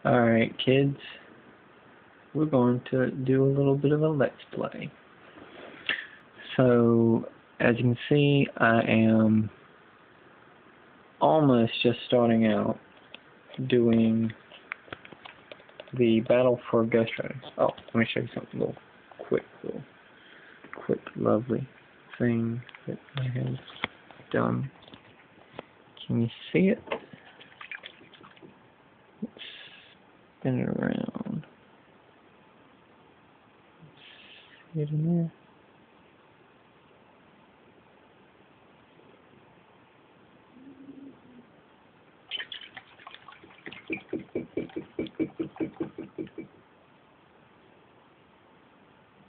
Alright kids, we're going to do a little bit of a let's play. So, as you can see, I am almost just starting out doing the battle for Ghostrider. Oh, let me show you something little quick, lovely thing that I have done. Can you see it? Let's spin it around. See it in there?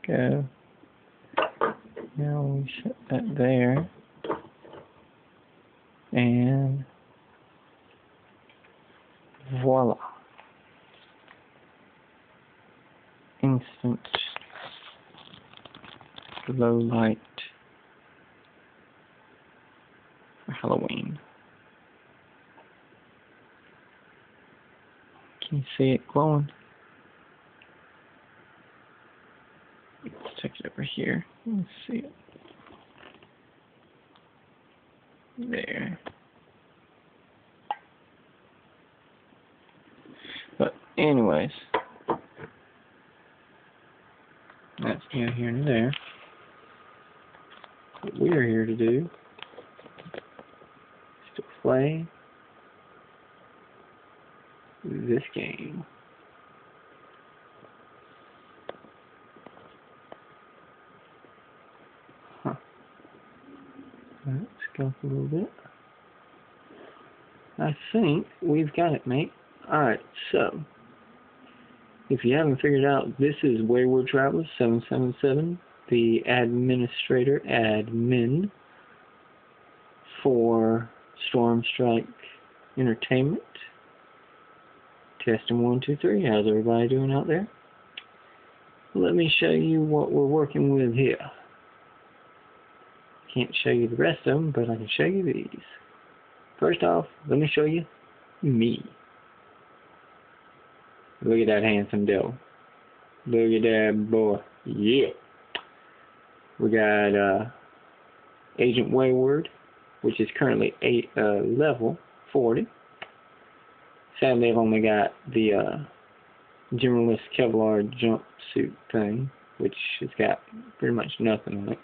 Go. Now we set that there. And voila. Instant low light for Halloween. Can you see it glowing? Let's take it over here. Let's see it. There. But anyways, that's neither here nor there. What we are here to do is to play this game. Huh. Let's go up a little bit. I think we've got it, mate. Alright, so if you haven't figured out, this is Wayward Traveler 777, the administrator admin for Storm Strike Entertainment. Testing 1, 2, 3. How's everybody doing out there? Let me show you what we're working with here. Can't show you the rest of them, but I can show you these. First off, let me show you me. Look at that handsome devil. Look at that boy. Yeah. We got Agent Wayward, which is currently level 40. Sadly, I've only got the Generalist Kevlar jumpsuit thing, which has got pretty much nothing on it.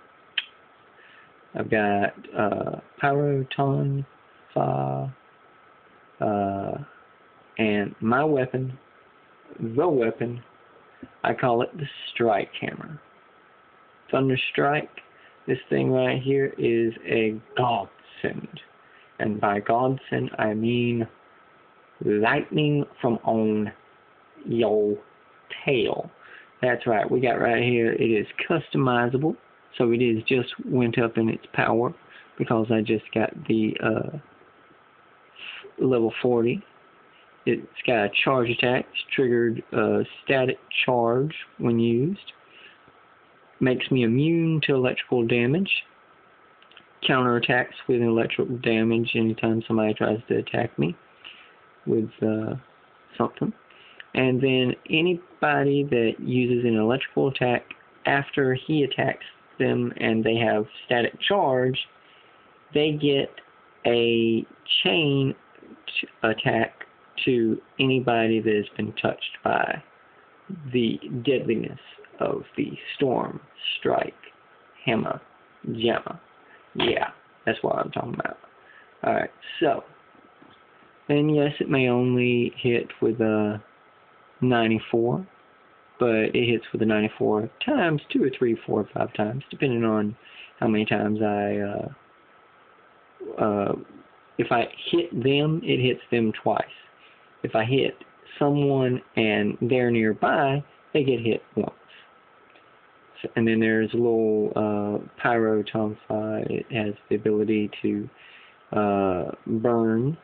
I've got Pyroton Fa, and my weapon, the weapon, I call it the Strike Hammer. Thunder Strike, this thing right here is a godsend. And by godsend, I mean lightning from on your tail. That's right, we got right here, it is customizable. So it is just went up in its power because I just got the level 40. It's got a charge attack, it's triggered static charge when used. Makes me immune to electrical damage. Counterattacks with electrical damage anytime somebody tries to attack me with something. And then anybody that uses an electrical attack after he attacks them and they have static charge, they get a chain attack to anybody that has been touched by the deadliness of the Storm Strike Hammer Jammer. Yeah, that's what I'm talking about. Alright, so, and yes, it may only hit with a 94, but it hits with a 94 times 2 or 3, 4 or 5 times, depending on how many times if I hit them, it hits them twice. If I hit someone and they're nearby, they get hit once. So, and then there's a little Pyro Tonfa. It has the ability to burn,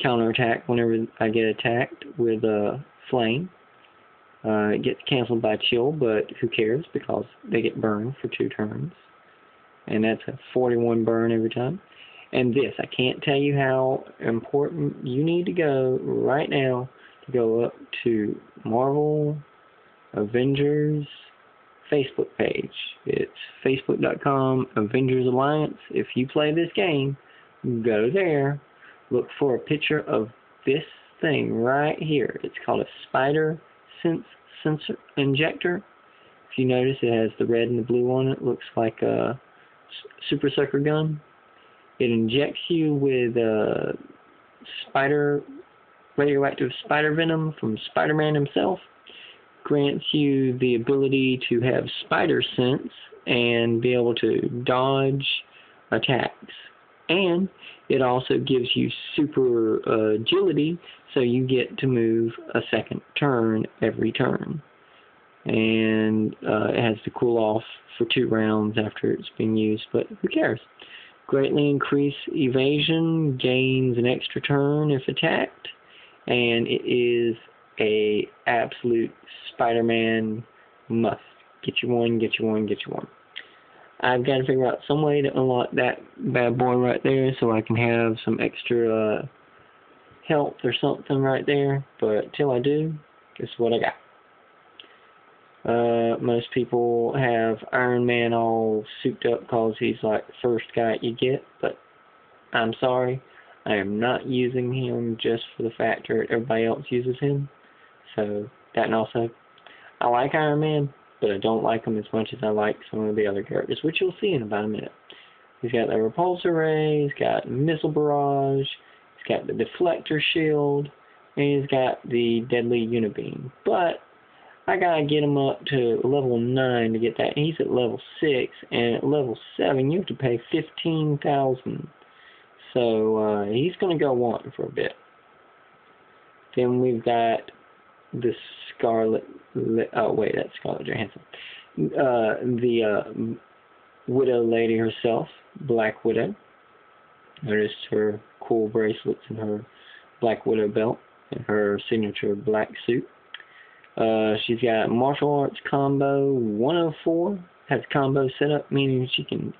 counterattack whenever I get attacked with a flame. It gets canceled by chill, but who cares because they get burned for 2 turns. And that's a 41 burn every time. And this, I can't tell you how important you need to go right now go up to Marvel Avengers Facebook page. It's facebook.com Avengers Alliance. If you play this game, go there, look for a picture of this thing right here. It's called a spider sensor injector. If you notice, it has the red and the blue on it. Looks like a super sucker gun. It injects you with radioactive spider venom from Spider-Man himself. Grants you the ability to have spider sense and be able to dodge attacks. And it also gives you super agility, so you get to move a second turn every turn. And it has to cool off for 2 rounds after it's been used, but who cares? Greatly increase evasion, gains an extra turn if attacked, and it is a absolute Spider-Man must. Get you one, get you one, get you one. I've got to figure out some way to unlock that bad boy right there so I can have some extra health or something right there, but till I do, guess what I got. Most people have Iron Man all souped up because he's like the first guy you get, but I'm sorry, I am not using him just for the fact that everybody else uses him. So, that and also, I like Iron Man, but I don't like him as much as I like some of the other characters, which you'll see in about a minute. He's got the repulsor ray, he's got missile barrage, he's got the deflector shield, and he's got the deadly unibeam. But I gotta get him up to level 9 to get that. He's at level 6, and at level 7 you have to pay 15,000. So he's gonna go wanting for a bit. Then we've got the Scarlet. Oh wait, that's Scarlett Johansson. The Widow lady herself, Black Widow. Noticed her cool bracelets and her Black Widow belt and her signature black suit. She's got martial arts combo 104. Has combo set up, meaning she can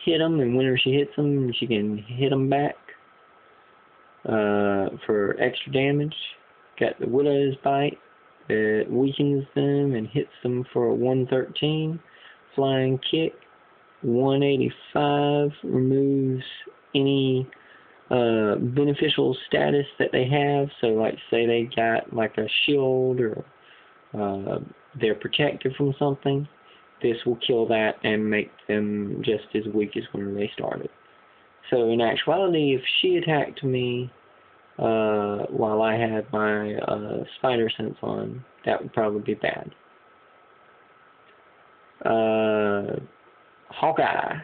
hit them, and whenever she hits them, she can hit them back for extra damage. Got the Widow's Bite that weakens them and hits them for a 113. Flying Kick 185 removes any beneficial status that they have. So like say they got like a shield or they're protected from something, this will kill that and make them just as weak as when they started. So in actuality, if she attacked me while I had my spider sense on, that would probably be bad. Hawkeye.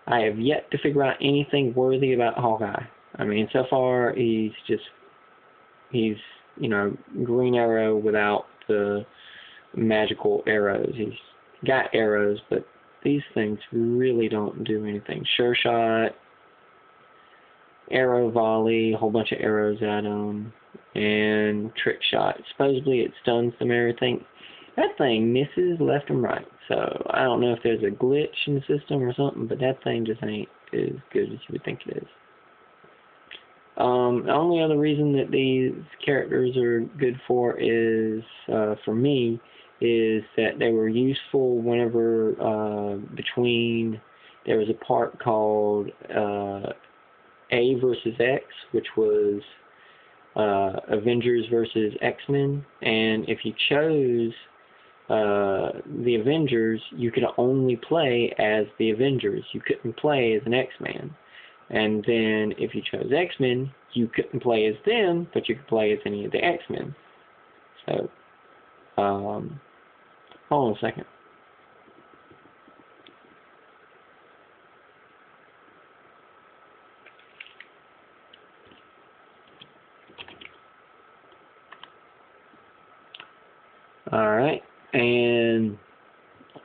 I have yet to figure out anything worthy about Hawkeye. I mean, so far he's you know, Green Arrow without the magical arrows. He's got arrows, but these things really don't do anything. Sure Shot, Arrow Volley, a whole bunch of arrows at him, and Trick Shot. Supposedly it stuns them and everything. That thing misses left and right. So I don't know if there's a glitch in the system or something, but that thing just ain't as good as you would think it is. The only other reason that these characters are good for is, for me, is that they were useful whenever there was a part called A versus X, which was Avengers versus X-Men, and if you chose the Avengers, you could only play as the Avengers. You couldn't play as an X-Man. And then if you chose X-Men, you couldn't play as them, but you could play as any of the X-Men. So, hold on a second. Alright, and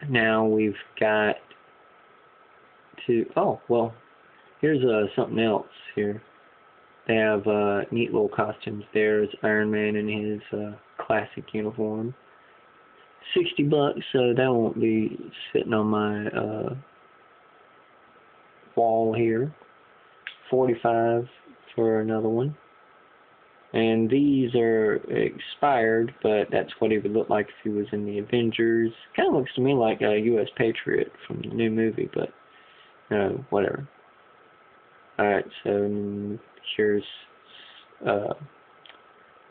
now we've got to, oh, well, here's something else here. They have neat little costumes. There's Iron Man in his classic uniform. $60, so that won't be sitting on my wall here. $45 for another one. And these are expired, but that's what he would look like if he was in the Avengers. Kind of looks to me like a U.S. Patriot from the new movie, but whatever. Alright, so here's,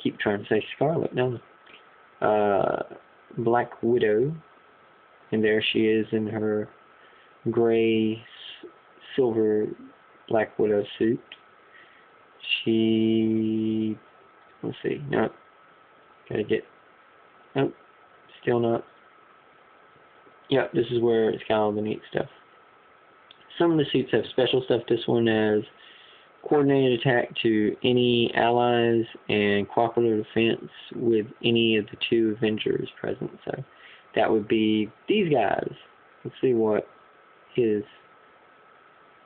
keep trying to say Scarlet, don't I? Black Widow, and there she is in her gray, silver Black Widow suit. She, let's see, nope, gotta get, nope, still not. Yep, this is where it's got all the neat stuff. Some of the suits have special stuff. This one has coordinated attack to any allies and cooperative defense with any of the 2 Avengers present. So that would be these guys. Let's see what his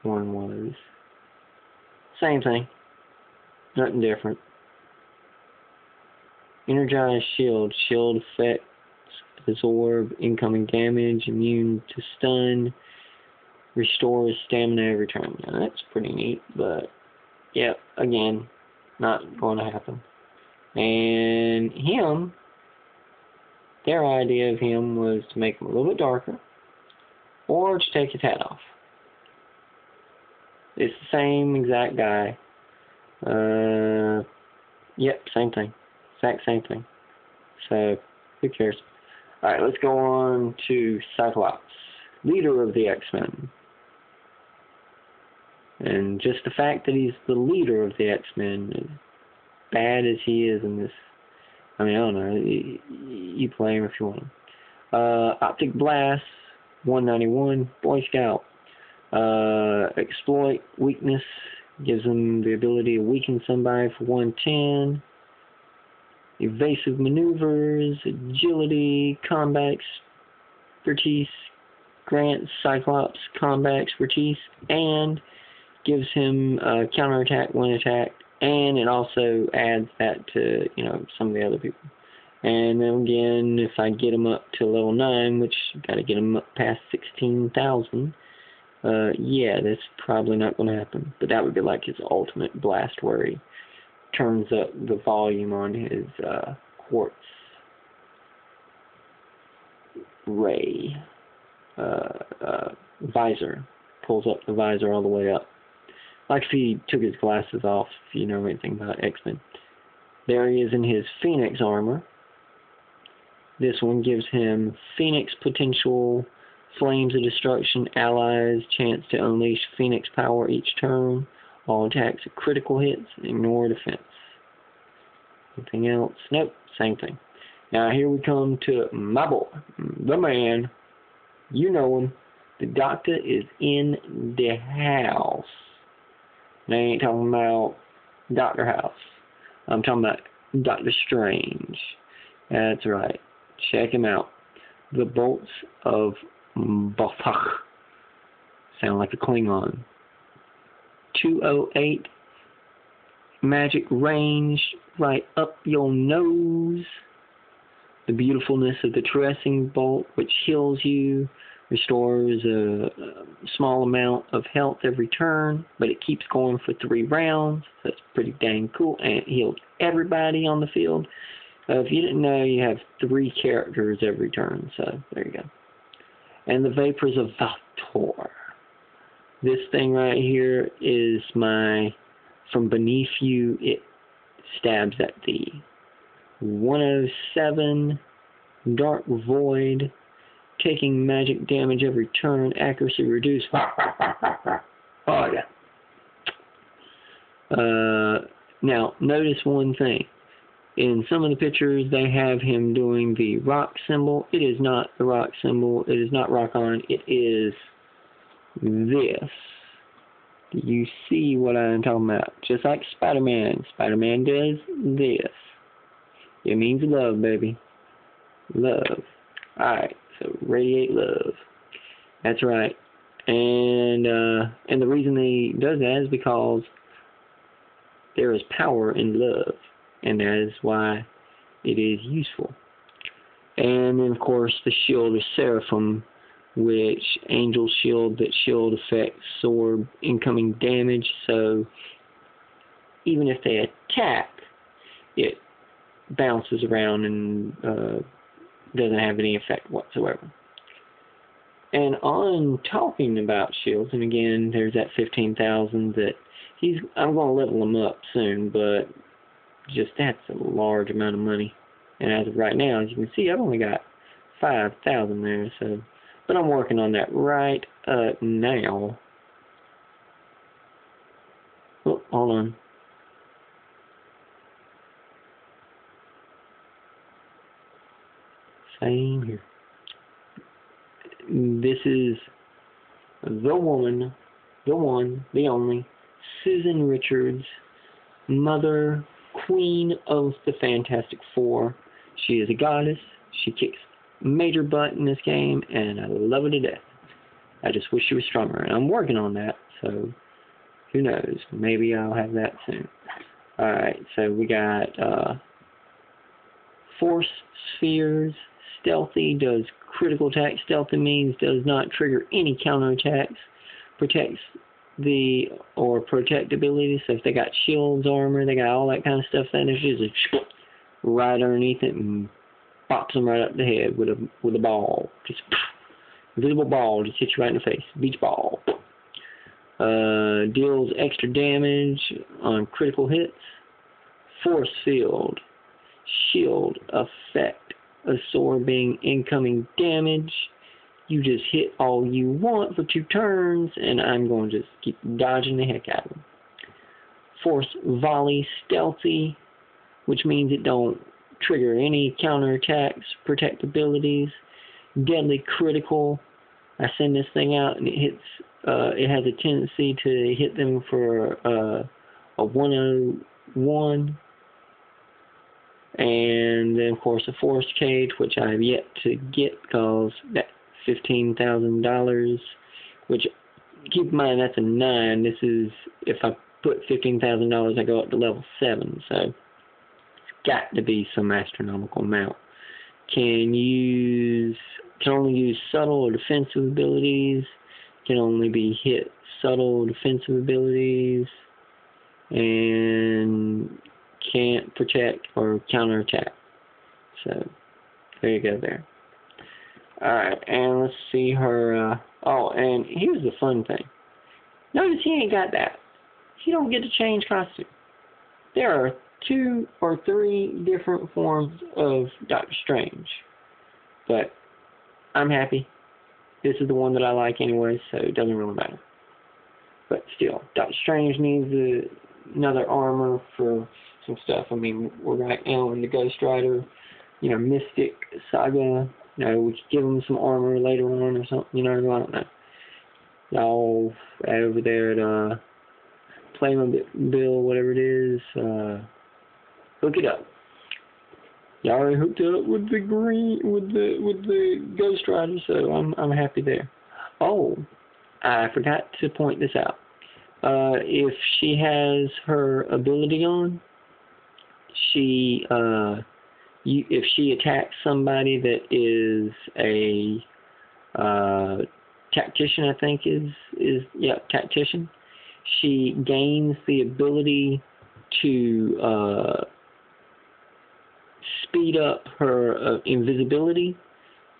one was. Same thing. Nothing different. Energized shield. Shield effects absorb incoming damage. Immune to stun. Restores stamina every turn. Now that's pretty neat, but yeah, again, not going to happen. And him, their idea of him was to make him a little bit darker, or to take his hat off. It's the same exact guy. Yep, same thing. Exact same thing. So, who cares? Alright, let's go on to Cyclops, leader of the X-Men. And just the fact that he's the leader of the X-Men, as bad as he is in this, I mean, I don't know, you play him if you want him. Optic Blast, 191, Boy Scout. Exploit weakness, gives him the ability to weaken somebody for 110. Evasive maneuvers, agility, combat expertise, grants Cyclops combat expertise, and gives him counterattack when attacked, and it also adds that to, some of the other people. And then again, if I get him up to level 9, which got to get him up past 16,000, yeah, that's probably not going to happen. But that would be like his ultimate blast, where he turns up the volume on his quartz ray visor. Pulls up the visor all the way up. Like if he took his glasses off, if you know anything about X-Men. There he is in his Phoenix armor. This one gives him Phoenix potential, flames of destruction, allies, chance to unleash Phoenix power each turn. All attacks are critical hits, ignore defense. Anything else? Nope, same thing. Now here we come to my boy, the man. You know him. The Doctor is in the house. And I ain't talking about Dr. House. I'm talking about Doctor Strange. That's right. Check him out. The bolts of Bafak. Sound like a Klingon. 208. Magic range right up your nose. The beautifulness of the Terracing bolt, which heals you. Restores a small amount of health every turn, but it keeps going for 3 rounds. So that's pretty dang cool. And it heals everybody on the field. If you didn't know, you have 3 characters every turn. So there you go. And the Vapors of Valtor. This thing right here is my From Beneath You, It Stabs at Thee. 107 Dark Void. Taking magic damage every turn, accuracy reduced. Oh, yeah. Now, notice one thing. In some of the pictures, they have him doing the rock symbol. It is not the rock symbol. It is not rock on. It is this. Do you see what I'm talking about? Just like Spider-Man. Spider-Man does this. It means love, baby. Love. Alright. So radiate love. That's right. And the reason he does that is because there is power in love, and that is why it is useful. And then of course the shield of Seraphim, which angel shield, that shield effects absorb incoming damage. So even if they attack, it bounces around and doesn't have any effect whatsoever. And on talking about shields, and again, there's that 15,000 that I'm going to level him up soon, but just that's a large amount of money. And as of right now, as you can see, I've only got 5,000 there, so, but I'm working on that right now. Oh, hold on. Same here. This is the woman, the one, the only, Susan Richards, mother, queen of the Fantastic Four. She is a goddess. She kicks major butt in this game, and I love her to death. I just wish she was stronger, and I'm working on that, so who knows? Maybe I'll have that soon. Alright, so we got Force Spheres. Stealthy, does critical attack. Stealthy means does not trigger any counterattacks. Protects or protect abilities. So if they got shields, armor, they got all that kind of stuff, then it's just right underneath it and pops them right up the head with a ball. Just invisible ball, just hits you right in the face. Beach ball. Deals extra damage on critical hits. Force field. Shield effect. Absorbing incoming damage. You just hit all you want for 2 turns, and I'm going to just keep dodging the heck out of them. Force volley stealthy, which means it don't trigger any counterattacks, protect abilities. Deadly critical. I send this thing out and it hits. It has a tendency to hit them for a 101. And then, of course, a force cage, which I have yet to get because that $15,000, which, keep in mind, that's a 9. This is, if I put $15,000, I go up to level 7, so it's got to be some astronomical amount. Can only use subtle or defensive abilities, can only be hit subtle defensive abilities, and can't protect or counterattack. So, there you go there. Alright, and let's see her, oh, and here's the fun thing. Notice he ain't got that. He don't get to change costume. There are 2 or 3 different forms of Doctor Strange. But, I'm happy. This is the one that I like anyway, so it doesn't really matter. But still, Doctor Strange needs another armor for some stuff. I mean, we're right now in the Ghost Rider, Mystic Saga. We could give him some armor later on or something, I don't know. Y'all over there at Playmobil, whatever it is, hook it up. Y'all already hooked it up with the Ghost Rider, so I'm happy there. Oh, I forgot to point this out. If she has her ability on, if she attacks somebody that is a tactician, I think tactician, she gains the ability to speed up her invisibility,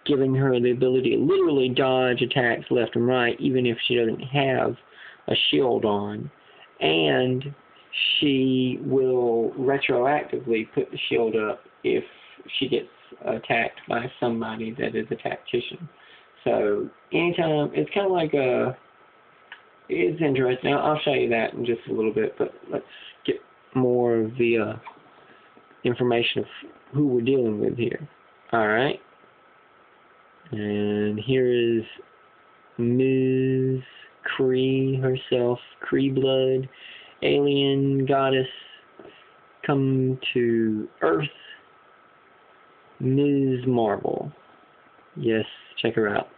giving her the ability to literally dodge attacks left and right, even if she doesn't have a shield on, and she will retroactively put the shield up if she gets attacked by somebody that is a tactician. So anytime, it's kind of like it's interesting. I'll show you that in just a little bit, but let's get more of the information of who we're dealing with here. Alright. And here is Ms. Kree herself, Kree blood, alien goddess, come to Earth, Ms. Marvel. Yes, check her out.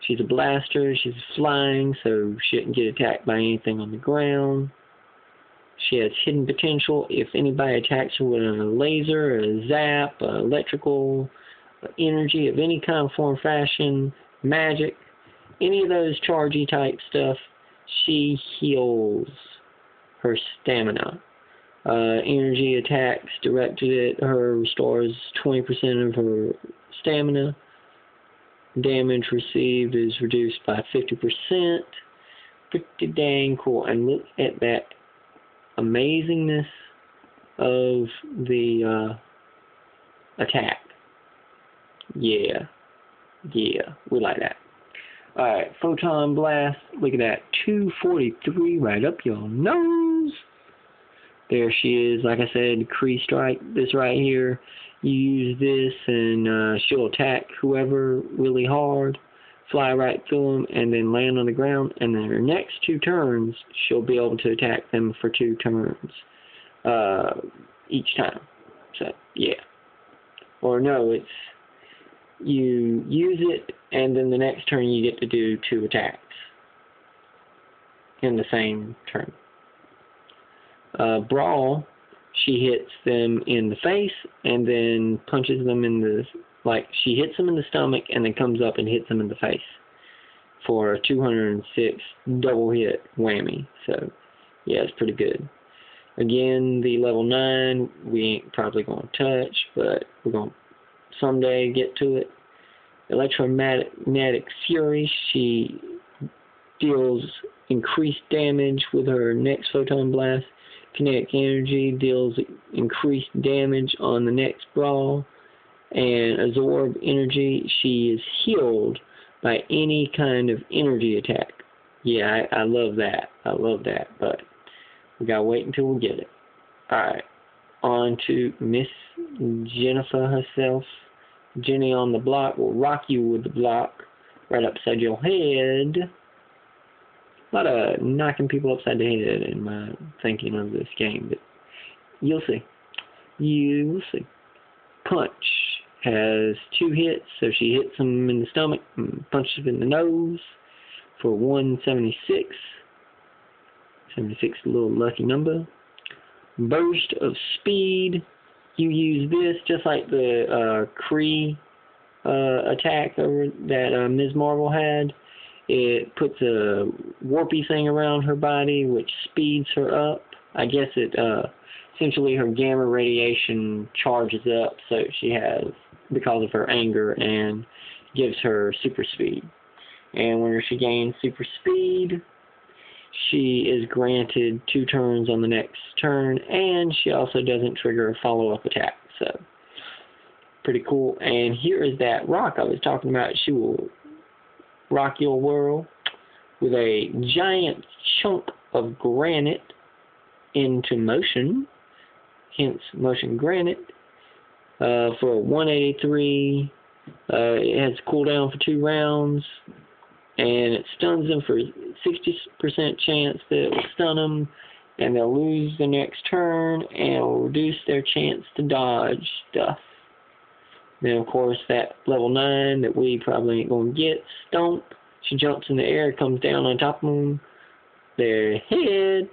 She's a blaster, she's flying, so she shouldn't get attacked by anything on the ground. She has hidden potential. If anybody attacks her with a laser, a zap, electrical, energy of any kind of form, fashion, magic, any of those chargey type stuff, she heals her stamina. Energy attacks directed at her restores 20% of her stamina. Damage received is reduced by 50%. Pretty dang cool. And look at that amazingness of the attack. Yeah, we like that. Alright, Photon Blast. Look at that. 243 right up your nose. There she is. Like I said, Kree Strike. This right here. You use this and she'll attack whoever really hard. Fly right through them and then land on the ground. And then her next 2 turns, she'll be able to attack them for 2 turns each time. So, yeah. Or no, it's you use it and then the next turn you get to do 2 attacks in the same turn. Brawl, she hits them in the face and then punches them in the, like, she hits them in the stomach and then comes up and hits them in the face for a 206 double hit whammy. So, yeah, it's pretty good. Again, the level 9, we ain't probably going to touch, but we're going to someday get to it. Electromagnetic Fury, she deals increased damage with her next Photon Blast. Kinetic Energy deals increased damage on the next brawl. And Absorb Energy, she is healed by any kind of energy attack. Yeah, I love that. But we gotta wait until we get it. Alright, on to Miss Jennifer herself. Jenny on the block will rock you with the block right upside your head. A lot of knocking people upside the head in my thinking of this game, but you'll see. You will see. Punch has 2 hits, so she hits them in the stomach and punches them in the nose for 176. 76 is a little lucky number. Burst of Speed. You use this just like the Kree attack over that Ms. Marvel had. It puts a warpy thing around her body, which speeds her up. I guess it essentially her gamma radiation charges up, so she has, because of her anger, and gives her super speed. And when she gains super speed, she is granted 2 turns on the next turn, and she also doesn't trigger a follow-up attack. So, pretty cool. And here is that rock I was talking about. She will rock your world with a giant chunk of granite into motion, hence motion granite, for 183. It has a cooldown for 2 rounds, and it stuns them for 60% chance that it will stun them, and they'll lose the next turn, and it will reduce their chance to dodge stuff. Then, of course, that level 9 that we probably ain't going to get, Stomp. She jumps in the air, comes down on top of them. Their head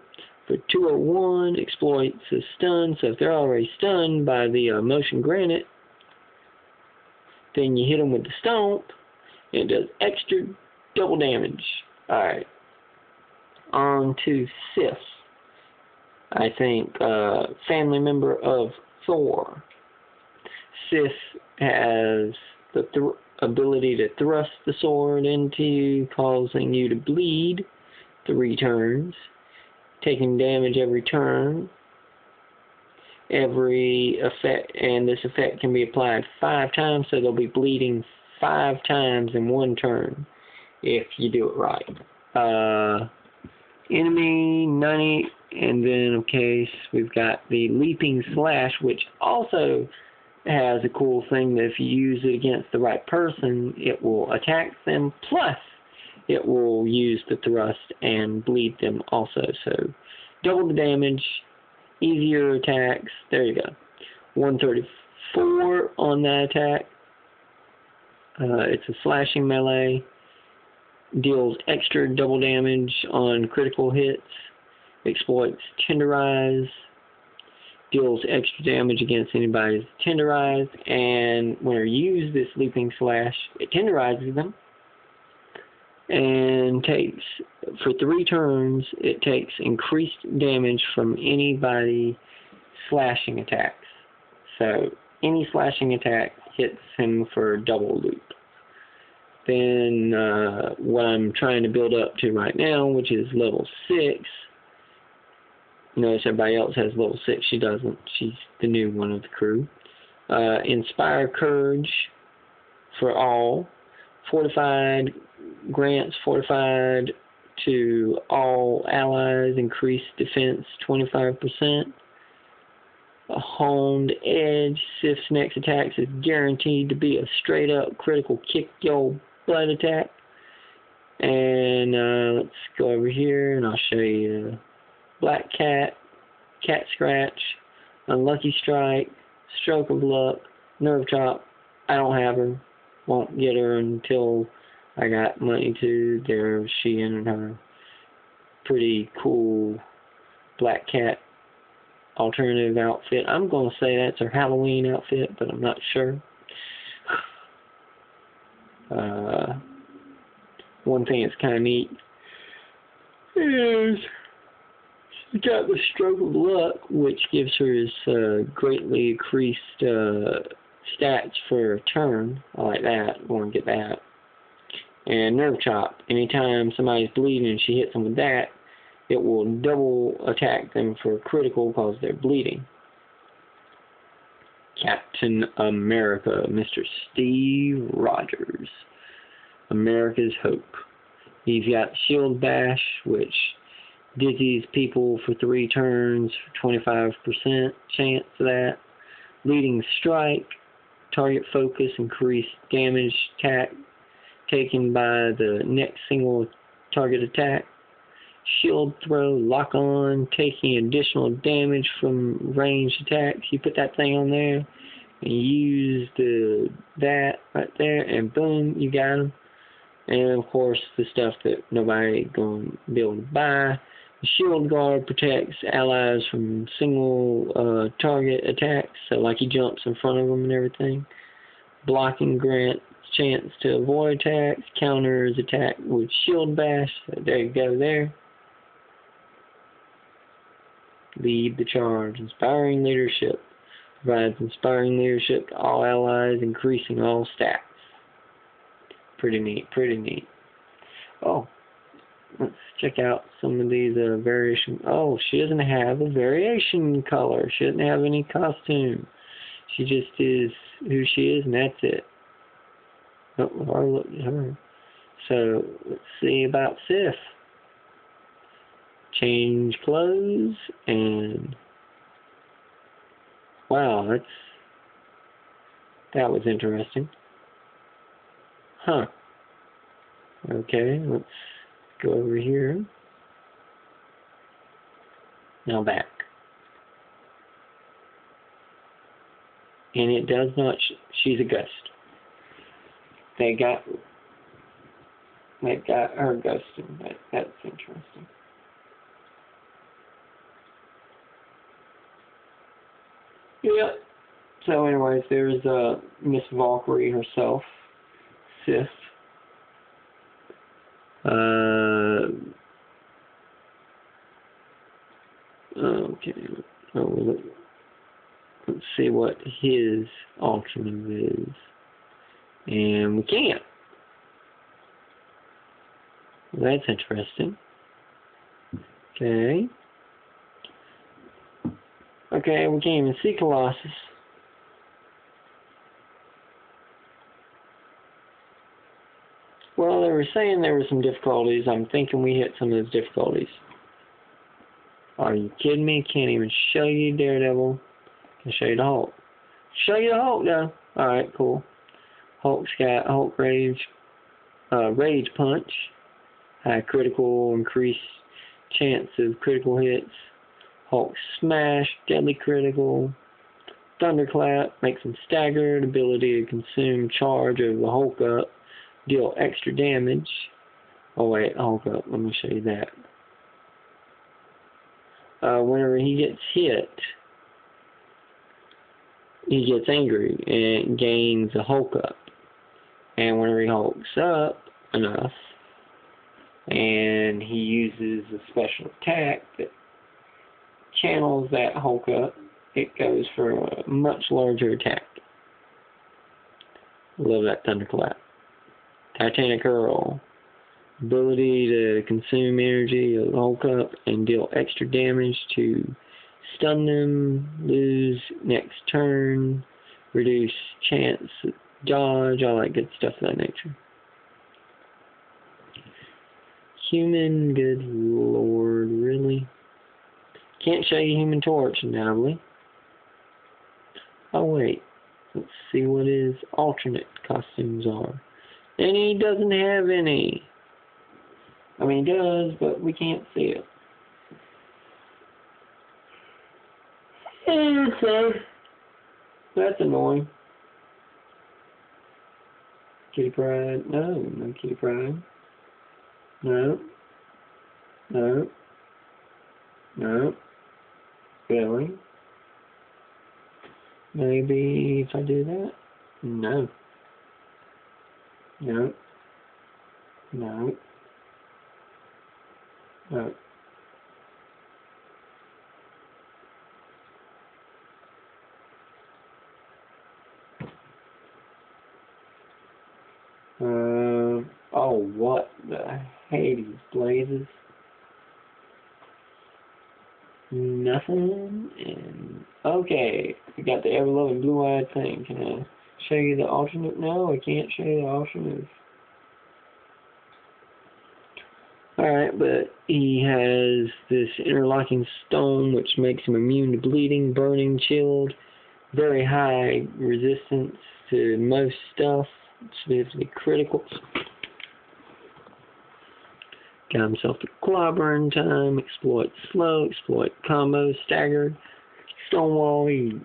for 201 exploits a stun. So if they're already stunned by the motion granite, then you hit them with the Stomp, and it does extra double damage. Alright. On to Sif. I think family member of Thor. Sif has the ability to thrust the sword into you, causing you to bleed 3 turns, taking damage every turn. Every effect, and this effect can be applied 5 times, so they'll be bleeding 5 times in 1 turn if you do it right. Enemy 90, and then of case we've got the Leaping Slash, which also has a cool thing that if you use it against the right person, it will attack them, plus it will use the thrust and bleed them also. So double the damage, easier attacks. There you go. 134 on that attack. It's a slashing melee. Deals extra double damage on critical hits. Exploits Tenderize. Deals extra damage against anybody who's tenderized, and when you use this Leaping Slash, it tenderizes them, and takes, for 3 turns, it takes increased damage from anybody slashing attacks. So any slashing attack hits him for a double loop. Then what I'm trying to build up to right now, which is level 6. Notice everybody else has level 6. She doesn't. She's the new one of the crew. Inspire Courage for all. Fortified, grants fortified to all allies, increased defense 25%. A honed edge, Sif's next attacks is guaranteed to be a straight up critical kick your butt attack. And let's go over here and I'll show you Black Cat, Cat Scratch, Unlucky Strike, Stroke of Luck, Nerve Chop. I don't have her. Won't get her until I got money to. There she in her pretty cool Black Cat alternative outfit. I'm going to say that's her Halloween outfit, but I'm not sure. One thing that's kind of neat is she's got the Stroke of Luck, which gives her greatly increased stats for a turn. I like that. I want to get that. And Nerve Chop. Anytime somebody's bleeding and she hits them with that, it will double attack them for critical because they're bleeding. Captain America, Mr. Steve Rogers. America's Hope. He's got Shield Bash, which dizzies people for 3 turns, 25% chance of that. Leading Strike, target focus, increased damage attack taken by the next single target attack. Shield Throw, Lock On, taking additional damage from ranged attacks. You put that thing on there and use that right there, and boom, you got him. And of course, the stuff that nobody going to be able to buy. The Shield Guard protects allies from single target attacks, so like he jumps in front of them and everything. Blocking grants chance to avoid attacks. Counters attack with Shield Bash. So there you go there. Lead the charge. Inspiring Leadership. Provides inspiring leadership to all allies, increasing all stats. Pretty neat, pretty neat. Oh, let's check out some of these variation. Oh, she doesn't have a variation color. She doesn't have any costume. She just is who she is, and that's it. Oh, I looked at her. So, let's see about Sif. Change clothes, and wow, that was interesting. Huh. Okay, let's go over here. Now back. And it does not, she's a ghost. They got her ghosting. That's interesting. Yep. So anyways, there's Miss Valkyrie herself. Sif. Okay. Oh, let's see what his alternative is. And we can't. Well, that's interesting. Okay. Okay, we can't even see Colossus. Well, they were saying there were some difficulties. I'm thinking we hit some of those difficulties. Are you kidding me? Can't even show you Daredevil. Can show you the Hulk. Show you the Hulk, though. Alright, cool. Hulk's got Hulk Rage. Rage Punch. High critical, increased chance of critical hits. Hulk Smash, deadly critical. Thunderclap, makes him staggered. Ability to consume charge of the Hulk up. Deal extra damage. Oh wait, Hulk up. Let me show you that. Whenever he gets hit, he gets angry and gains a Hulk up. And whenever he hulks up enough, and he uses a special attack that channels that Hulk up, it goes for a much larger attack. Love that thunderclap. Titanic Hurl. Ability to consume energy of the whole cup and deal extra damage to stun them, lose next turn, reduce chance, dodge, all that good stuff of that nature. Human, good lord, really? Can't show you Human Torch, inevitably. Oh wait, let's see what his alternate costumes are. And he doesn't have any. I mean, he does, but we can't see it. Okay. That's annoying. Kitty Pride. No, no Kitty Pride. No. No. No. Really? Maybe if I do that? No. No. No. No. Oh, what the Hades blazes? Nothing. And okay, we got the ever-loving blue-eyed thing. Can I show you the alternate? No, I can't show you the alternate. Alright, but he has this interlocking stone which makes him immune to bleeding, burning, chilled, very high resistance to most stuff, specifically critical. Got himself the clobbering time, exploit slow, exploit combo, staggered, stonewall. He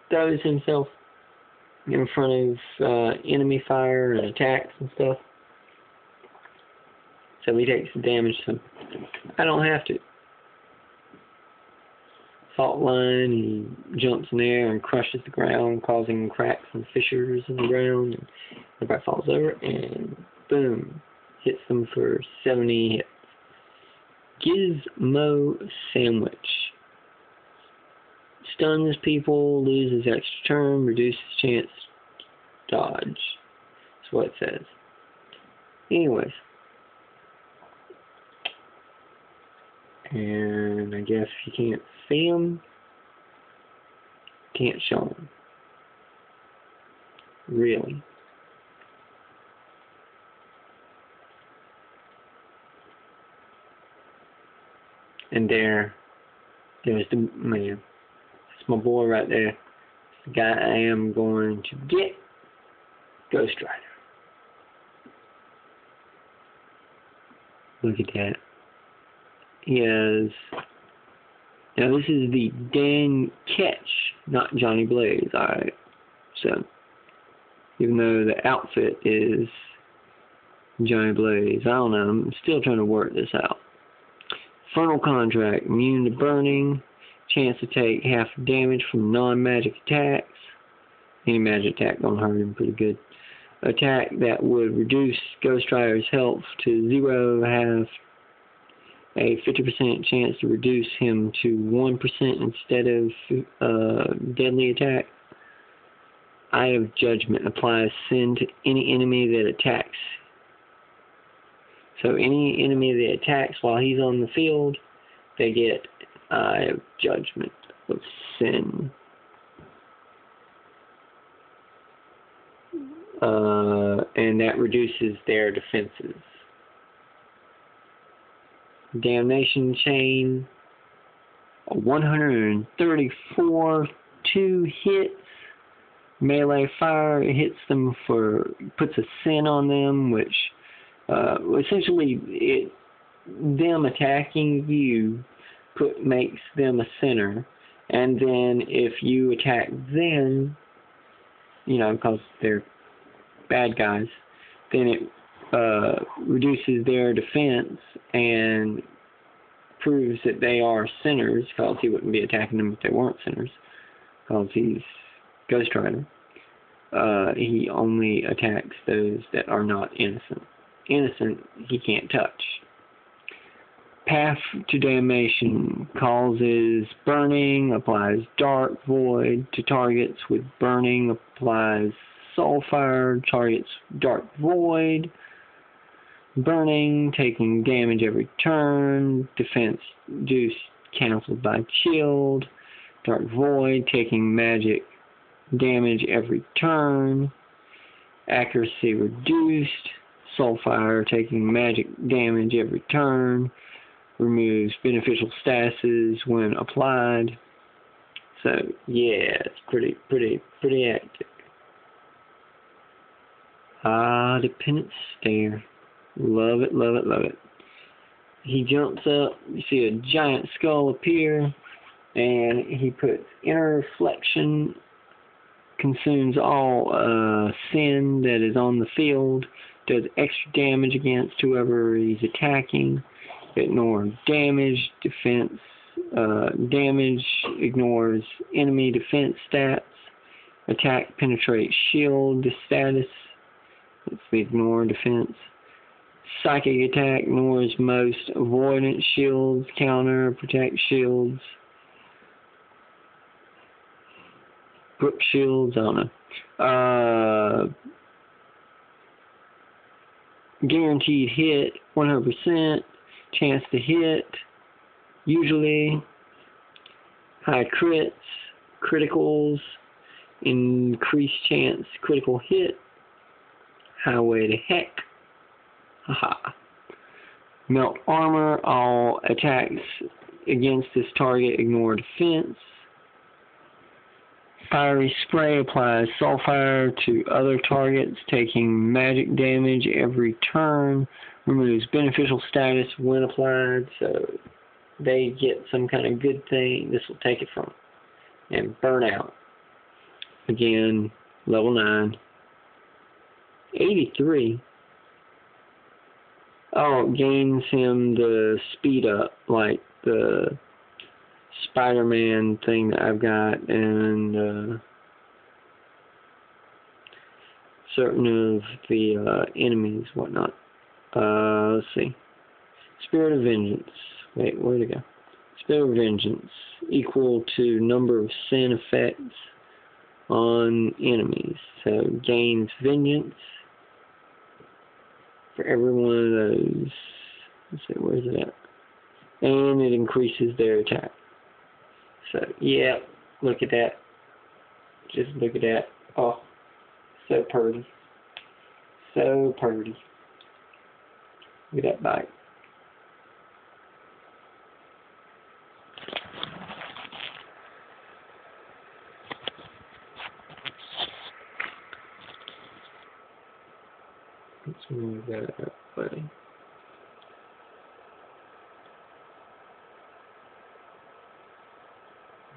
throws himself in front of enemy fire and attacks and stuff. So he takes the damage, so I don't have to. Fault line, he jumps in the air and crushes the ground, causing cracks and fissures in the ground. And everybody falls over, and boom, hits them for 70 hits. Gizmo Sandwich. Stuns people, loses extra turn, reduces chance dodge. That's what it says. Anyways. And I guess if you can't see them, can't show them. Really. And there's the man. That's my boy right there. It's the guy I am going to get. Ghost Rider. Look at that. He has. Now this is the Dan Ketch, not Johnny Blaze. Alright. So, even though the outfit is Johnny Blaze, I don't know. I'm still trying to work this out. Infernal Contract, immune to burning, chance to take half damage from non-magic attacks. Any magic attack gonna hurt him pretty good. Attack that would reduce Ghost Rider's health to 0, have a 50% chance to reduce him to 1% instead of deadly attack. Eye of Judgment applies sin to any enemy that attacks. So any enemy that attacks while he's on the field, they get Eye of Judgment of Sin. And that reduces their defenses. Damnation Chain, 134, 2 hits. Melee fire, it hits them for, puts a sin on them, which essentially them attacking you makes them a sinner, and then if you attack them, you know, because they're bad guys, then it reduces their defense and proves that they are sinners, because he wouldn't be attacking them if they weren't sinners, because he's Ghost Rider. He only attacks those that are not innocent. Innocent, he can't touch. Path to damnation causes burning, applies dark void to targets with burning, applies soulfire, targets dark void, burning, taking damage every turn, defense reduced cancelled by chilled, dark void, taking magic damage every turn, accuracy reduced, soulfire, taking magic damage every turn, removes beneficial statuses when applied. So yeah, it's pretty active. Dependent stare. Love it, love it, love it. He jumps up, you see a giant skull appear, and he puts inner reflection, consumes all sin that is on the field, does extra damage against whoever he's attacking, ignore damage, defense, damage, ignores enemy defense stats, attack, penetrate, shield status, let's see, ignore defense, psychic attack, ignores most avoidance shields, counter, protect shields, Brook shields, I don't know. Guaranteed hit, 100%. Chance to hit, usually. High crits, criticals, increased chance critical hit. Highway to heck. Haha. Melt armor, all attacks against this target ignore defense. Fiery spray applies soulfire to other targets, taking magic damage every turn. Removes beneficial status when applied, so they get some kind of good thing. This will take it from them. And burnout. Again, level 9. 83. Oh, it gains him the speed up, like the Spider-Man thing that I've got, and certain of the enemies, whatnot. Let's see. Spirit of Vengeance. Wait, where'd it go? Spirit of Vengeance. Equal to number of sin effects on enemies. So, gains vengeance for every one of those. Let's see, where's it at? And it increases their attack. So, yeah, look at that. Just look at that. Oh, so pretty. So pretty. Look at that bite. Let's move that way.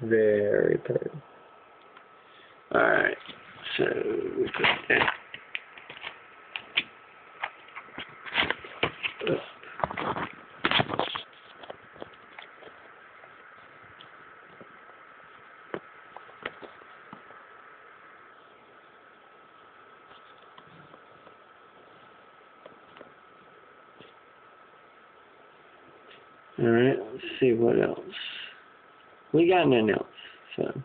Very pretty. Alright, so we put that up. Alright, let's see what else. We got nothing else, so.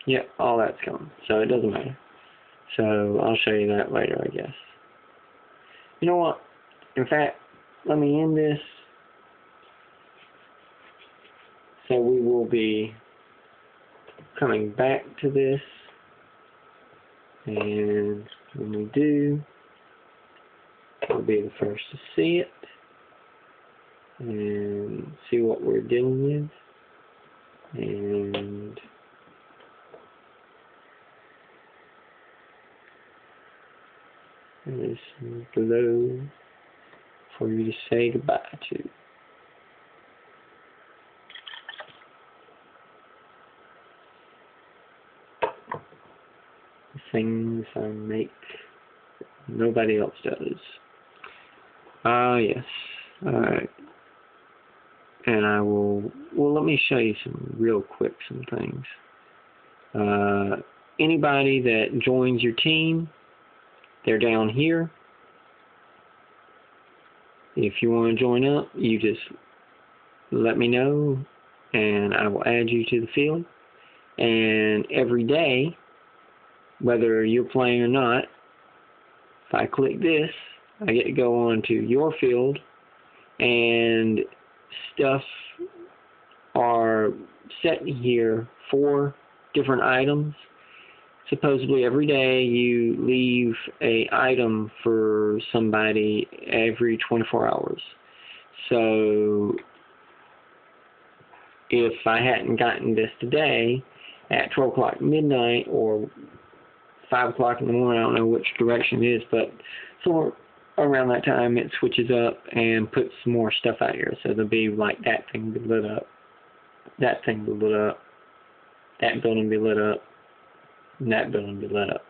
Yep, all that's gone, so it doesn't matter. So I'll show you that later, I guess. You know what? In fact, let me end this. So we will be coming back to this. And when we do, we'll be the first to see it. And see what we're dealing with. And there's below for you to say goodbye to. The things I make nobody else does. Ah, yes. Alright. And I will, well, let me show you some real quick, some things. Anybody that joins your team, they're down here. If you want to join up, you just let me know and I will add you to the field. And every day, whether you're playing or not, if I click this, I get to go on to your field, and stuff are set here for different items. Supposedly every day you leave a item for somebody every 24 hours. So if I hadn't gotten this today at 12 o'clock midnight or 5 o'clock in the morning, I don't know which direction it is, but somewhere around that time it switches up and puts some more stuff out here. So there'll be like that thing be lit up, that thing be lit up, that building be lit up, and that building be lit up.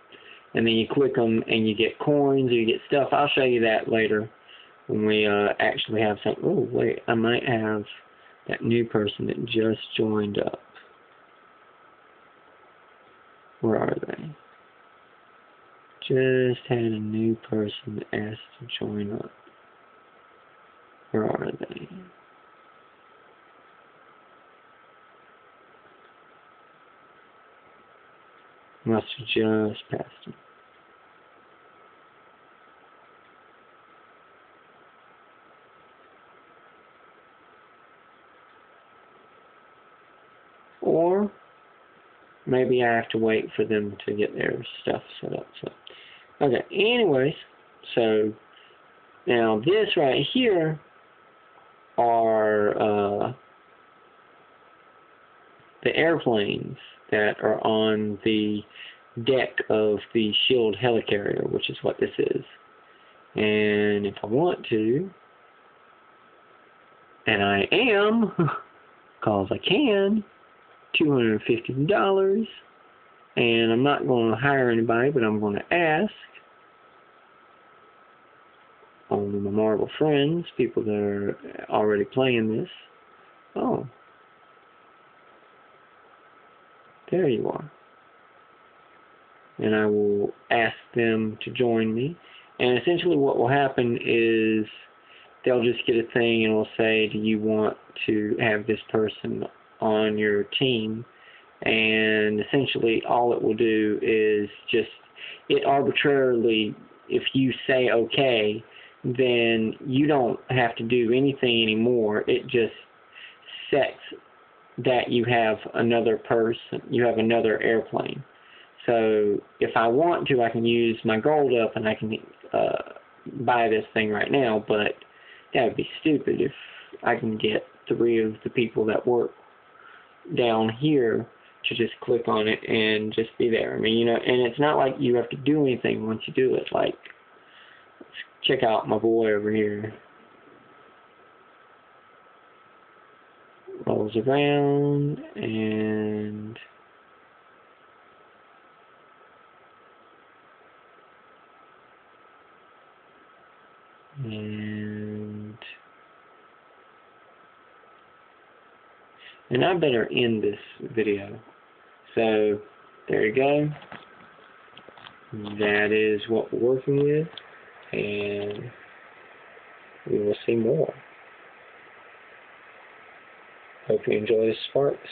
And then you click them and you get coins or you get stuff. I'll show you that later when we actually have something. Oh wait, I might have that new person that just joined up. Where are they? Just had a new person that asked to join up. Where are they? Must have just passed them. Or maybe I have to wait for them to get their stuff set up. So, okay, anyways, so now this right here are the airplanes that are on the deck of the shield helicarrier, which is what this is. And if I want to, and I am, because I can, $250, and I'm not going to hire anybody, but I'm going to ask only my Marvel friends, people that are already playing this. Oh, there you are. And I will ask them to join me. And essentially what will happen is they'll just get a thing and will say, do you want to have this person on your team? And essentially all it will do is just, it arbitrarily, if you say okay, then you don't have to do anything anymore. It just sets that you have another person, you have another airplane. So if I want to, I can use my gold up and I can buy this thing right now, but that would be stupid if I can get 3 of the people that work down here to just click on it and just be there. I mean, you know, and it's not like you have to do anything once you do it. Like, let's check out my boy over here. Rolls around and I better end this video. So there you go. That is what we're working with, and we will see more. Hope you enjoy the sparks.